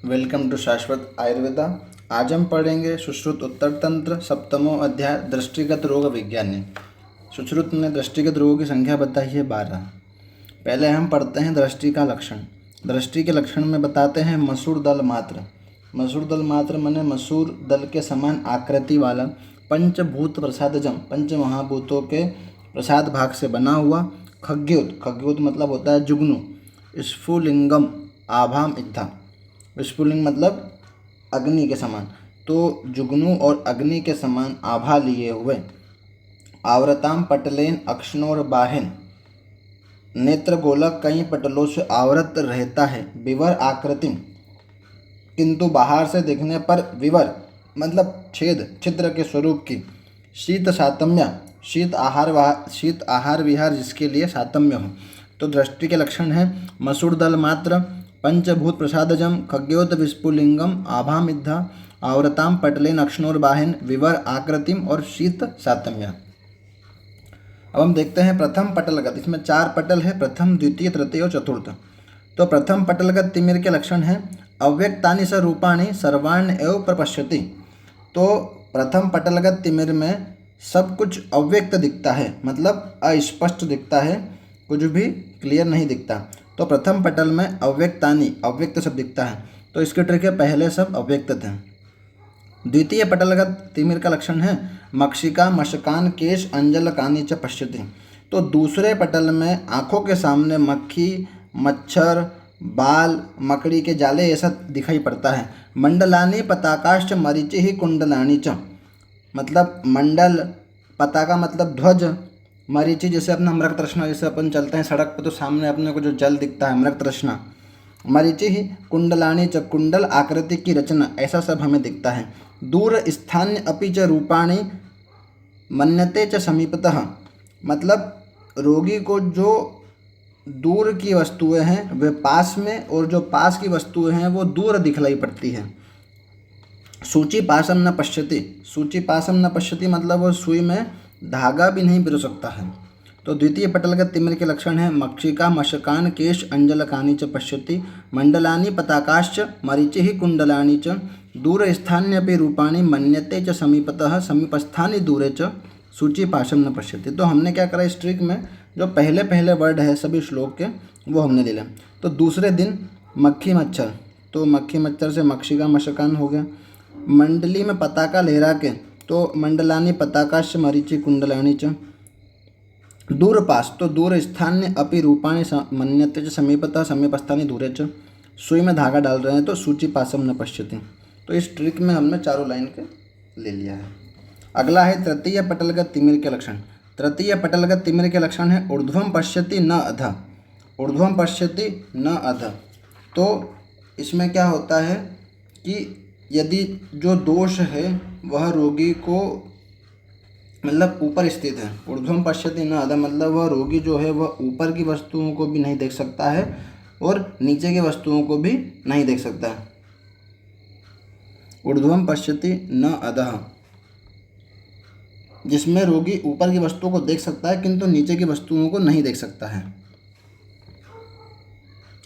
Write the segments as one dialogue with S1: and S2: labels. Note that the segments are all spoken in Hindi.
S1: वेलकम टू शाश्वत आयुर्वेदा। आज हम पढ़ेंगे सुश्रुत उत्तर तंत्र सप्तमों अध्याय दृष्टिगत रोग विज्ञानी। सुश्रुत ने दृष्टिगत रोगों की संख्या बताई है 12। पहले हम पढ़ते हैं दृष्टि का लक्षण। दृष्टि के लक्षण में बताते हैं मसूर दल मात्र। मसूर दल मात्र माने मसूर दल के समान आकृति वाला पंचभूत प्रसादजम, पंच महाभूतों के प्रसाद भाग से बना हुआ। खग्योत, खग्योत मतलब होता है जुगनू। स्फुलिंगम आभाम इत्था, स्फुलिंग मतलब अग्नि के समान, तो जुगनू और अग्नि के समान आभा लिए हुए। आवरताम पटलेन अक्षणोर बाहेन, नेत्र गोलक कई पटलों से आवृत रहता है। विवर आकृति, किंतु बाहर से देखने पर विवर मतलब छेद, छिद्र के स्वरूप की। शीत सातम्य, शीत आहार विहार जिसके लिए सातम्य हो। तो दृष्टि के लक्षण है मसूर दल मात्र, पंचभूत प्रसादजम, खग्योत विस्फुलिंगम आभामिद्धा, आवरताम पटलेन अक्षणोर्बाहेन, विवर आकृतिम और शीत सातम्य। अब हम देखते हैं प्रथम पटलगत। इसमें 4 पटल है, प्रथम द्वितीय तृतीय और चतुर्थ। तो प्रथम पटलगत तिमिर के लक्षण है अव्यक्तानि स रूपाणि सर्वाण्य एव प्रपश्यति। तो प्रथम पटलगत तिमिर में सब कुछ अव्यक्त दिखता है, मतलब अस्पष्ट दिखता है, कुछ भी क्लियर नहीं दिखता। तो प्रथम पटल में अव्यक्तानि, अव्यक्त सब दिखता है। तो इसके ट्रिक है पहले सब अव्यक्त थे। द्वितीय पटलगत तिमिर का लक्षण है मक्षिका मशकान केश अंजलकानि च पश्यति। तो दूसरे पटल में आँखों के सामने मक्खी, मच्छर, बाल, मकड़ी के जाले ऐसा दिखाई पड़ता है। मंडलानि पताकाश्च मरीचि ही कुंडलानि च, मतलब मंडल, पताका मतलब ध्वज, मरीचि जैसे अपना मृगतृष्णा, जैसे अपन चलते हैं सड़क पर तो सामने अपने को जो जल दिखता है मृगतृष्णा। मरीचि ही कुंडलानि च, कुंडल आकृति की रचना, ऐसा सब हमें दिखता है। दूर स्थान्य अपि च रूपाणि मन्यते च समीपतः, मतलब रोगी को जो दूर की वस्तुएं हैं वे पास में, और जो पास की वस्तुएं हैं वो दूर दिखलाई पड़ती है। सूची पाशम न पश्यति, सूची पाशम न पश्यति मतलब वो सुई में धागा भी नहीं पिरो सकता है। तो द्वितीय पटलगत तिमिर के लक्षण है मक्षिका मशकान केश अंजलकानि च पश्यति, मंडलानि पताकाश्च मरीचि ही कुंडलानि च, दूर स्थान्यपि रूपाणि मन्यते च समीपतः समीपस्थानि दूरे च, सूची पाशम न पश्यति। तो हमने क्या करा इस ट्रिक में, जो पहले पहले वर्ड है सभी श्लोक के वो हमने ले लिया। तो दूसरे दिन मक्खी मच्छर, तो मक्खी मच्छर से मक्षिका मशकान हो गया। मंडली में पताका लहरा के, तो मंडलानि पताकाश्च मरीचि कुंडलानि च। दूर पास, तो दूर स्थान्य अपि रूपाणि मन्यते च समीपतः समीपस्थानि दूरे च। सुई में धागा डाल रहे हैं तो सूची पासम न पश्यति। तो इस ट्रिक में हमने चारों लाइन के ले लिया है। अगला है तृतीय पटलगत तिमिर के लक्षण। तृतीय पटलगत तिमिर के लक्षण है ऊर्ध्वम पश्यति न अधः, ऊर्ध्वम पश्यति न अधः। तो इसमें क्या होता है कि यदि जो दोष है वह रोगी को मतलब ऊपर स्थित है, ऊर्ध्वम पश्यति न अधः मतलब वह रोगी जो है वह ऊपर की वस्तुओं को भी नहीं देख सकता है और नीचे की वस्तुओं को भी नहीं देख सकता है। ऊर्ध्वम पश्यति न अधः, जिसमें रोगी ऊपर की वस्तुओं को देख सकता है किंतु नीचे की वस्तुओं को नहीं देख सकता है।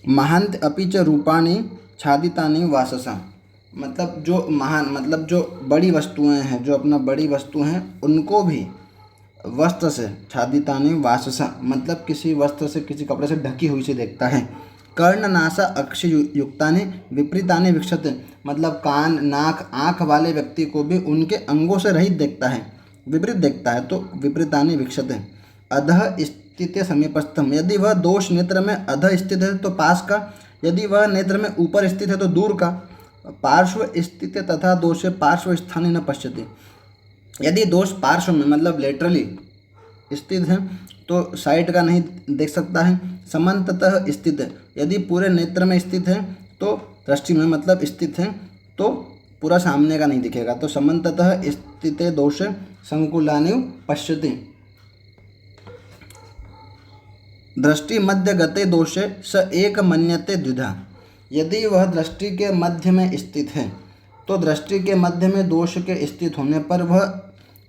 S1: महांत अपि च रूपाणि छादितानि वाससा, मतलब जो महान मतलब जो बड़ी वस्तुएं हैं, जो अपना बड़ी वस्तु हैं उनको भी वस्त्र से, छादितानि वाससा मतलब किसी वस्त्र से, किसी कपड़े से ढकी हुई से देखता है। कर्ण नासा अक्षि युक्तानि विपरीतानि वीक्षते, मतलब कान नाक आँख वाले व्यक्ति को भी उनके अंगों से रहित देखता है, विपरीत देखता है। तो विपरीतानि वीक्षते। अधः स्थित समीपस्थम, यदि वह दोष नेत्र में अधः स्थित है तो पास का, यदि वह नेत्र में ऊपर स्थित है तो दूर का। पार्श्व स्थित तथा दोषे पार्श्व स्थाने न पश्यति, यदि दोष पार्श्व में मतलब लेटरली स्थित है तो साइड का नहीं देख सकता है। समन्ततः स्थित है, यदि पूरे नेत्र में स्थित है तो दृष्टि में मतलब स्थित है तो पूरा सामने का नहीं दिखेगा। तो समन्ततः स्थिते दोषे संकुलानि पश्यति। दृष्टि मध्य गते दोषे स एक मन्यते द्विधा, यदि वह दृष्टि के मध्य में स्थित है तो दृष्टि के मध्य में दोष के स्थित होने पर वह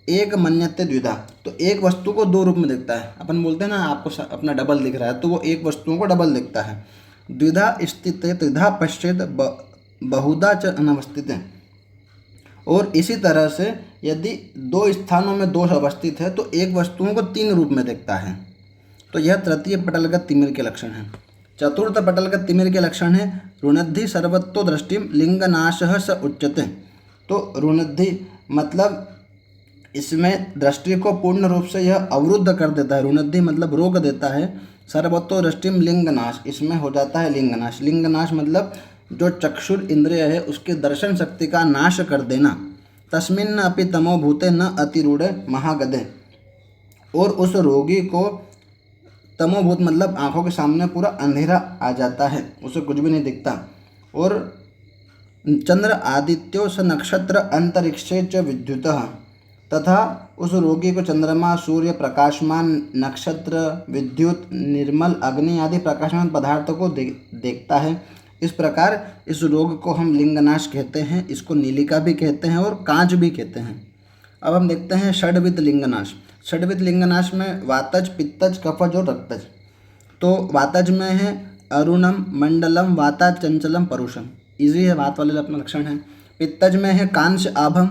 S1: एक मन्यते द्विधा, तो एक वस्तु को दो रूप में देखता है। अपन बोलते हैं ना आपको अपना डबल दिख रहा है, तो वो एक वस्तुओं को डबल देखता है। द्विधा स्थिते त्रिधा पश्चेत बहुधा च अनवस्थित है। और इसी तरह से यदि दो स्थानों में दोष अवस्थित है तो एक वस्तुओं को तीन रूप में देखता है। तो यह तृतीय पटलगत तिमिर के लक्षण हैं। चतुर्थ पटलगत तिमिर के लक्षण है रुणद्धि सर्वतो दृष्टिम लिंगनाशः स उच्यते। तो रुणद्धि मतलब इसमें दृष्टि को पूर्ण रूप से यह अवरुद्ध कर देता है। रुणद्धि मतलब रोक देता है। सर्वतो दृष्टिम लिंगनाश, इसमें हो जाता है लिंगनाश। लिंगनाश मतलब जो चक्षुर इंद्रिय है उसके दर्शन शक्ति का नाश कर देना। तस्मिन् अपि तमो भूते न अतिरूढ़ महागधे, और उस रोगी को तमोभूत मतलब आंखों के सामने पूरा अंधेरा आ जाता है, उसे कुछ भी नहीं दिखता। और चंद्र आदित्यो स नक्षत्र अंतरिक्षे च विद्युतः, तथा उस रोगी को चंद्रमा, सूर्य, प्रकाशमान नक्षत्र, विद्युत, निर्मल अग्नि आदि प्रकाशमान पदार्थों को देखता है। इस प्रकार इस रोग को हम लिंगनाश कहते हैं, इसको नीलिका भी कहते हैं और कांच भी कहते हैं। अब हम देखते हैं षड्विध लिंगनाश। षड्विध लिंगनाश में वातज, पित्तज, कफज और रक्तज। तो वातज में है अरुणम, मंडलम, वाता चंचलम, परुषम, इजी है, वात वाले अपना लक्षण है। पित्तज में है कांश आभम,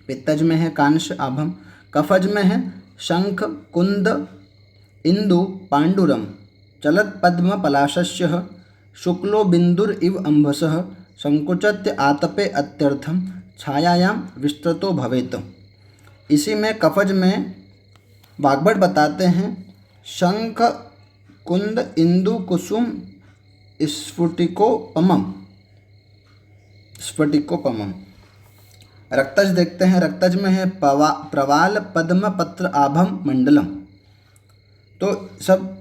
S1: पित्तज में है कांश आभम। कफज में है शंख, कुंद, इंदु, पांडुरम, चलत पद्म पलाशस्य, शुक्लो बिंदुर इव अंभसः, संकुचत्य आतपे अत्यर्थम, छायायाम विस्तृतो भवेत। इसी में कफज में वाग्भट बताते हैं शंख, कुंद, इंदु, कुसुम, स्फटिकोपमम, स्फटिकोपमम। रक्तज देखते हैं, रक्तज में है प्रवाल, पद्म, पत्र, आभम, मंडलम। तो सब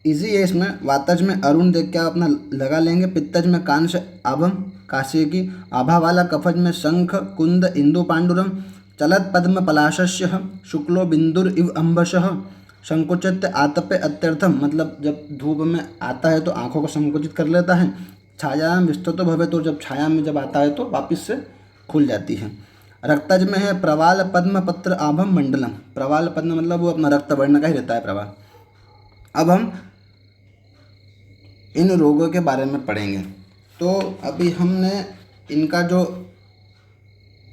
S1: इजी है। इसमें वातज में अरुण देख के आप अपना लगा लेंगे। पित्तज में कांश आभम, कांस्य की आभा वाला। कफज में शंख, कुंद, इंदु, पांडुरम, चलत पद्म पलाशस्य, शुक्लो बिंदुर इव अंबशः, संकुचित आतपे अत्यर्थम मतलब जब धूप में आता है तो आंखों को संकुचित कर लेता है। छायाम विस्तृतो भवे, तो जब छाया में जब आता है तो वापस से खुल जाती है। रक्तज में है प्रवाल, पद्म, पत्र, आभम, मंडलम। प्रवाल पद्म मतलब वो अपना रक्त वर्ण का ही रहता है प्रवाल। अब हम इन रोगों के बारे में पढ़ेंगे। तो अभी हमने इनका जो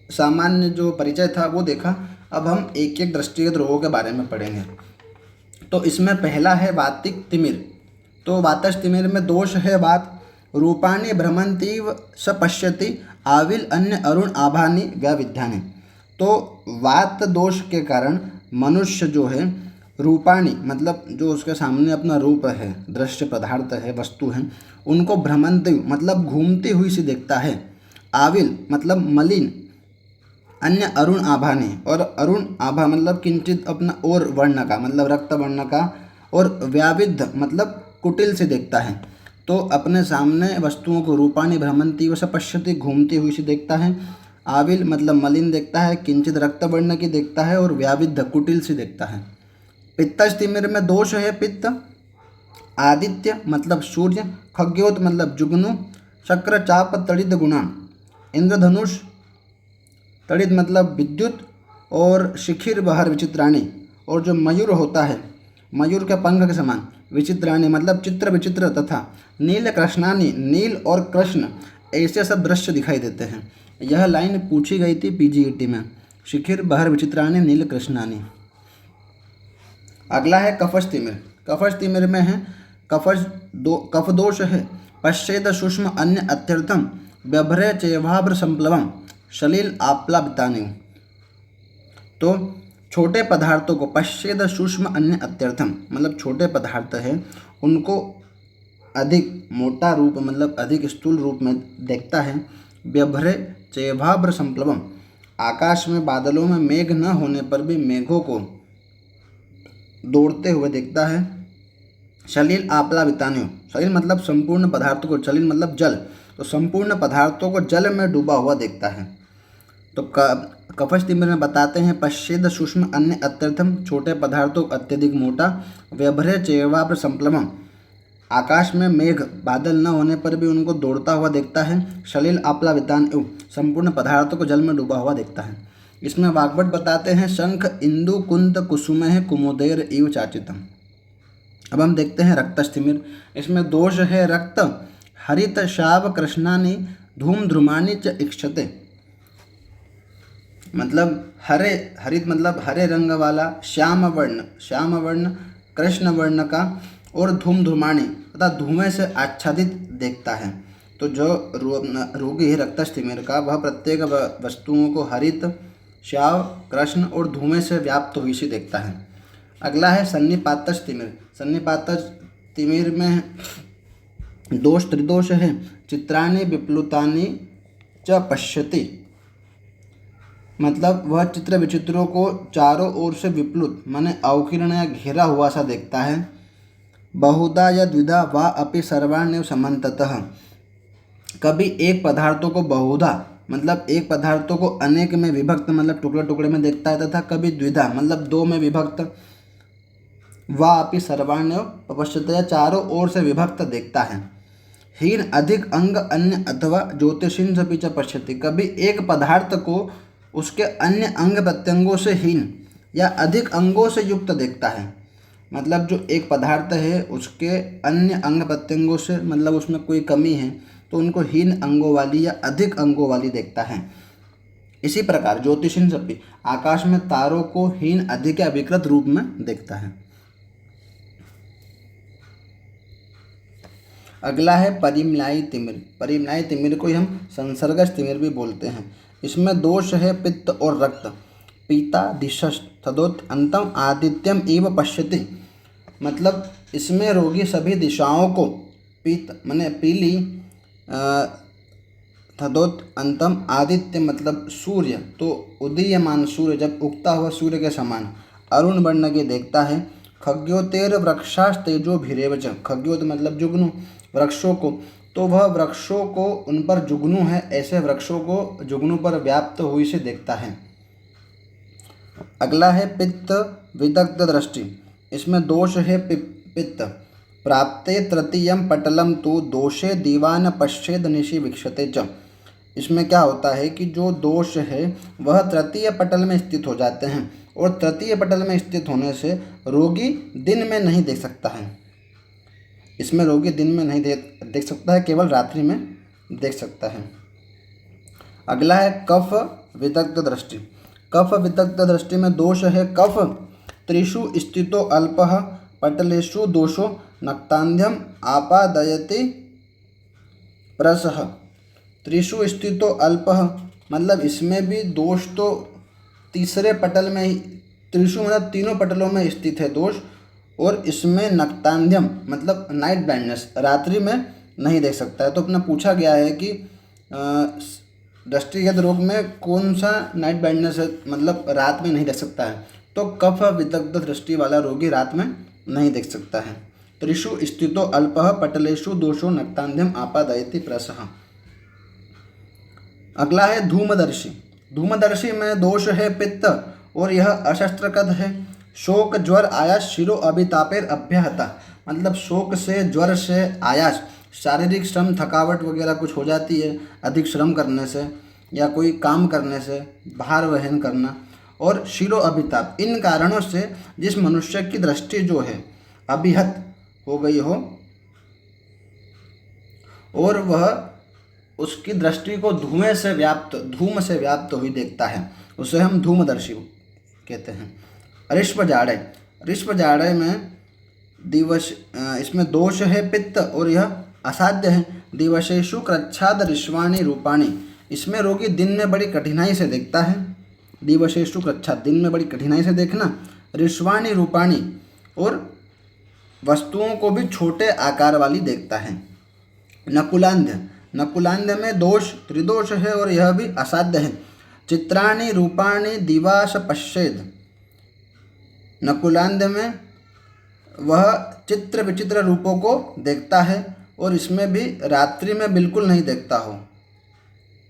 S1: सामान्य जो परिचय था वो देखा। अब हम एक एक दृष्टिगत रोगों के बारे में पढ़ेंगे। तो इसमें पहला है वातिक तिमिर। तो वातज तिमिर में दोष है वात। रूपाणि भ्रमंतीव स पश्यति, आविल अन्य अरुण आभानि व्याविध्यानि। तो वात दोष के कारण मनुष्य जो है रूपाणी मतलब जो उसके सामने अपना रूप है, दृश्य पदार्थ है, वस्तु है, उनको भ्रमंती मतलब घूमती हुई सी देखता है। आविल मतलब मलिन, अन्य अरुण आभानि, और अरुण आभा मतलब किंचित अपना और वर्ण का मतलब रक्त वर्ण का, और व्याविध मतलब कुटिल से देखता है। तो अपने सामने वस्तुओं को रूपाणी भ्रमंती वस पश्यति घूमती हुई सी देखता है। आविल मतलब मलिन देखता है, किंचित रक्त वर्ण की देखता है, और व्याविध कुटिल से देखता है। पित्तज तिमिर में दोष है पित्त। आदित्य मतलब सूर्य, खग्योत मतलब जुगनू, शक्र चाप तड़ित गुणा, इंद्रधनुष तड़ित मतलब विद्युत, और शिखिर बहर विचित्राणी, और जो मयूर होता है मयूर के पंख के समान, विचित्राणी मतलब चित्र विचित्र, तथा नील कृष्णानी नील और कृष्ण ऐसे सब दृश्य दिखाई देते हैं। यह लाइन पूछी गई थी पीजीईटी में, शिखिर बहर विचित्राणी नील कृष्णानी। अगला है कफज तिमिर। कफज तिमिर में है कफ दोष है पश्चेद सूक्ष्म अन्य अत्यर्थम, व्यभ्रे चेवाभ्र संप्लवम, शलील आप्ला बितानी। तो छोटे पदार्थों को पश्चेद सूक्ष्म अन्य अत्यर्थम मतलब छोटे पदार्थ है उनको अधिक मोटा रूप मतलब अधिक स्थूल रूप में देखता है। व्यभ्रे चेवाभ्र संप्लवम आकाश में बादलों में मेघ न होने पर भी मेघों को दौड़ते हुए देखता है। शलील आप्ला बितान्यो, शलील मतलब संपूर्ण पदार्थों को, शलील मतलब जल, तो संपूर्ण पदार्थों को जल में डूबा हुआ देखता है। तो कफज तिमिर में बताते हैं पश्चेद सूक्ष्म अन्य अत्यर्थम छोटे पदार्थों अत्यधिक मोटा, व्यभ्रे चेवाभ्र संप्लवम आकाश में मेघ बादल न होने पर भी उनको दौड़ता हुआ देखता है। शलील आप्ला बितान्यो संपूर्ण पदार्थों को जल में डूबा हुआ देखता है। इसमें वाग्भट बताते हैं शंख इंदु कुंद कुसुम है कुमुदैर इव चाचितम। अब हम देखते हैं रक्तज तिमिर। इसमें दोष है रक्त, हरित शाव कृष्णानि धूम ध्रुमानि च इक्षते, मतलब हरे, हरित मतलब हरे रंग वाला, श्याम वर्ण कृष्ण वर्ण का, और धूम ध्रुमाणी तथा धुएं से आच्छादित देखता है। तो जो रोगी है रक्तस्थिमिर का, वह प्रत्येक वस्तुओं को हरित, श्याम, कृष्ण और धुएं से व्याप्त हुई सी देखता है। अगला है सन्निपातज तिमिर। सन्निपातज तिमिर में दोष त्रिदोष है। चित्राणि विप्लुतानि च पश्यति, मतलब वह चित्र विचित्रों को चारों ओर से विप्लुत माने अवकीर्ण या घेरा हुआ सा देखता है। बहुधा या द्विधा वा अपि सर्वाण्येव समन्ततः, कभी एक पदार्थों को बहुधा मतलब एक पदार्थों को अनेक में विभक्त मतलब टुकड़े टुकड़े में देखता है, तथा कभी द्विधा मतलब दो में विभक्त, वा अपि सर्वाण्येव पश्यति या चारों ओर से विभक्त देखता है। हीन अधिक अंग अन्य अथवा ज्योतिषिंसपि च पश्यति, कभी एक पदार्थ को उसके अन्य अंग प्रत्यंगों से हीन या अधिक अंगों से युक्त देखता है। मतलब जो एक पदार्थ है उसके अन्य अंग प्रत्यंगों से मतलब उसमें कोई कमी है तो उनको हीन अंगों वाली या अधिक अंगों वाली देखता है। इसी प्रकार ज्योतिषिंसपि, आकाश में तारों को हीन अधिक या विकृत रूप में देखता है। अगला है परिम्लायी तिमिर। परिम्लायी तिमिर को हम संसर्गज तिमिर भी बोलते हैं। इसमें दोष है पित्त और रक्त। पीता दिशस् तदोत अंतम आदित्यम एव पश्यति, मतलब इसमें रोगी सभी दिशाओं को, पीत माने पीली, तदोत अंतम आदित्य मतलब सूर्य, तो उदीयमान सूर्य जब उगता हुआ सूर्य के समान अरुण वर्ण के देखता है। खग्योतेर वृक्षास्तेजो भिरेव च, खग्योत मतलब जुगनू, वृक्षों को, तो वह वृक्षों को उन पर जुगनू है ऐसे वृक्षों को जुगनू पर व्याप्त हुई से देखता है। अगला है पित्त विदग्ध दृष्टि। इसमें दोष है पित्त। प्राप्ते तृतीयम पटलम तो दोषे दीवान पश्चेद निशि वीक्षते च, इसमें क्या होता है कि जो दोष है वह तृतीय पटल में स्थित हो जाते हैं, और तृतीय पटल में स्थित होने से रोगी दिन में नहीं देख सकता है। इसमें रोगी दिन में नहीं देख सकता है, केवल रात्रि में देख सकता है। अगला है कफ विदग्ध दृष्टि। कफ विदग्ध दृष्टि में दोष है कफ त्रिषु स्थितो अल्पः पटलेषु दोषो नक्तान्ध्यम आपादयति प्रसह। त्रिषु स्थितो अल्पः मतलब इसमें भी दोष तो तीसरे पटल में ही, त्रिषु मतलब तीनों पटलों में स्थित है दोष, और इसमें नक्तान्ध्यम मतलब नाइट ब्लाइंडनेस, रात्रि में नहीं देख सकता है। तो अपना पूछा गया है कि दृष्टिगत रोग में कौन सा नाइट ब्लाइंडनेस है, मतलब रात में नहीं देख सकता है। तो कफ विदग्ध दृष्टि वाला रोगी रात में नहीं देख सकता है। त्रिषु स्थितो अल्पः पटलेषु दोषो नक्तान्ध्यम आपादयति प्रसह। अगला है धूमदर्शी। धूमदर्शी में दोष है पित्त और यह अशस्त्रकद है। शोक ज्वर आयास शिरो अभितापेर अभ्याहता, मतलब शोक से ज्वर से आयास शारीरिक श्रम थकावट वगैरह कुछ हो जाती है अधिक श्रम करने से या कोई काम करने से, भार वहन करना, और शिरो अभिताप, इन कारणों से जिस मनुष्य की दृष्टि जो है अभिहत हो गई हो और वह उसकी दृष्टि को धूम से व्याप्त हुई देखता है, उसे हम धूमदर्शी कहते हैं। ऋष्व जाड़े में दिवस, इसमें दोष है पित्त और यह असाध्य है। दिवसेषु कृच्छाद ऋष्वाणि रूपाणि, इसमें रोगी दिन में बड़ी कठिनाई से देखता है। दिवसेषु कृच्छाद दिन में बड़ी कठिनाई से देखना, ऋष्वाणि रूपाणि और वस्तुओं को भी छोटे आकार वाली देखता है। नकुलांध्य में दोष त्रिदोष है और यह भी असाध्य है। चित्राणि रूपाणि दिवास पश्येद, नकुलांध्य में वह चित्र विचित्र रूपों को देखता है और इसमें भी रात्रि में बिल्कुल नहीं देखता हो।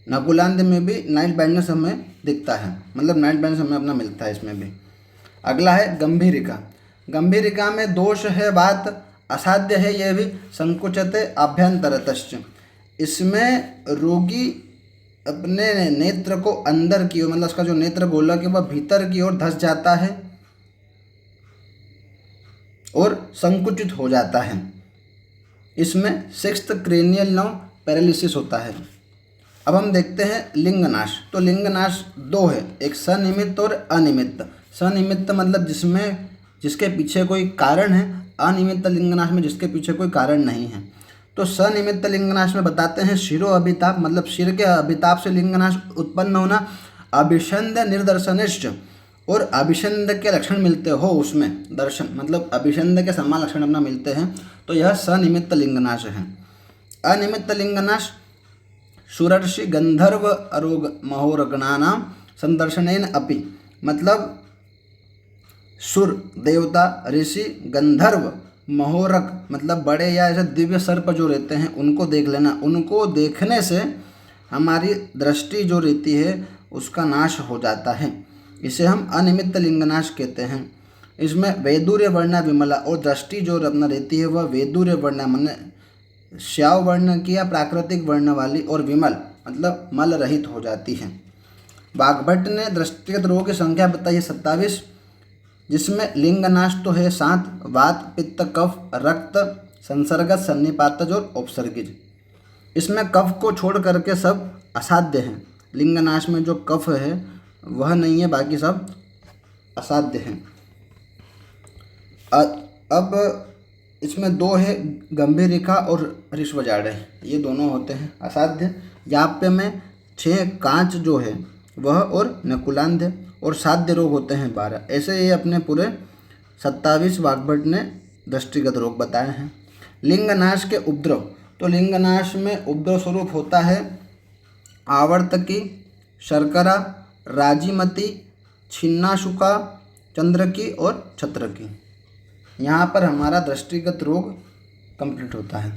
S1: नकुलांध्य में भी नाइट ब्लाइंडनेस हमें दिखता है, मतलब नाइट ब्लाइंडनेस हमें अपना मिलता है इसमें भी। अगला है गंभीरिका। गंभीरिका में दोष है बात, असाध्य है यह भी। संकुचते आभ्यंतरतश्च, इसमें रोगी अपने नेत्र को अंदर की ओर, मतलब उसका जो नेत्र गोलक है वह भीतर की ओर धंस जाता है और संकुचित हो जाता है। इसमें सिक्स्थ क्रेनियल नर्व पैरालिसिस होता है। अब हम देखते हैं लिंगनाश। तो लिंगनाश दो है, एक सनिमित्त और अनिमित्त। सनिमित्त मतलब जिसके पीछे कोई कारण है, अनिमित्त लिंगनाश में जिसके पीछे कोई कारण नहीं है। तो सनिमित्त लिंगनाश में बताते हैं शिरो अभिताप, मतलब शिर के अभिताप से लिंगनाश उत्पन्न होना, अभिषंद निर्दर्शनिश्च, और अभिषंद के लक्षण मिलते हो उसमें, दर्शन मतलब अभिषंद के समान लक्षण अपना मिलते हैं, तो यह सनिमित्त लिंगनाश है। अनिमित्त लिंगनाश सुरर्षि गंधर्व अरोग महोरगणानां संदर्शनेन अपि, मतलब सुर देवता, ऋषि, गंधर्व, महोरक मतलब बड़े या ऐसे दिव्य सर्प जो रहते हैं उनको देख लेना, उनको देखने से हमारी दृष्टि जो रहती है उसका नाश हो जाता है। इसे हम अनिमित्त लिंगनाश कहते हैं। इसमें वैदूर्य वर्णा विमला, और दृष्टि जो अपना रहती है वह वैदूर्य वर्णा मन श्याव वर्ण की या प्राकृतिक वर्ण वाली, और विमल मतलब मल रहित हो जाती है। वाग्भट ने दृष्टिगत रोगों की संख्या बताई है 27, जिसमें लिंगनाश तो है 7, वात, पित्त, कफ, रक्त, संसर्गज, सन्निपातज और उपसर्गिज। इसमें कफ को छोड़ करके सब असाध्य हैं। लिंगनाश में जो कफ है वह नहीं है, बाकी सब असाध्य हैं। अब इसमें दो है, गंभीरिका और ऋष्वजाड्य, ये दोनों होते हैं असाध्य। याप्य में 6 कांच जो है वह, और नकुलांध्य, और साध्य रोग होते हैं 12। ऐसे ये अपने पूरे 27 वाग्भट ने दृष्टिगत रोग बताए हैं। लिंगनाश के उपद्रव, तो लिंगनाश में उपद्रव स्वरूप होता है आवर्तकी, शर्करा, राजीमती, छिन्नाशुका, चंद्रकी और छत्रकी। यहाँ पर हमारा दृष्टिगत रोग कंप्लीट होता है।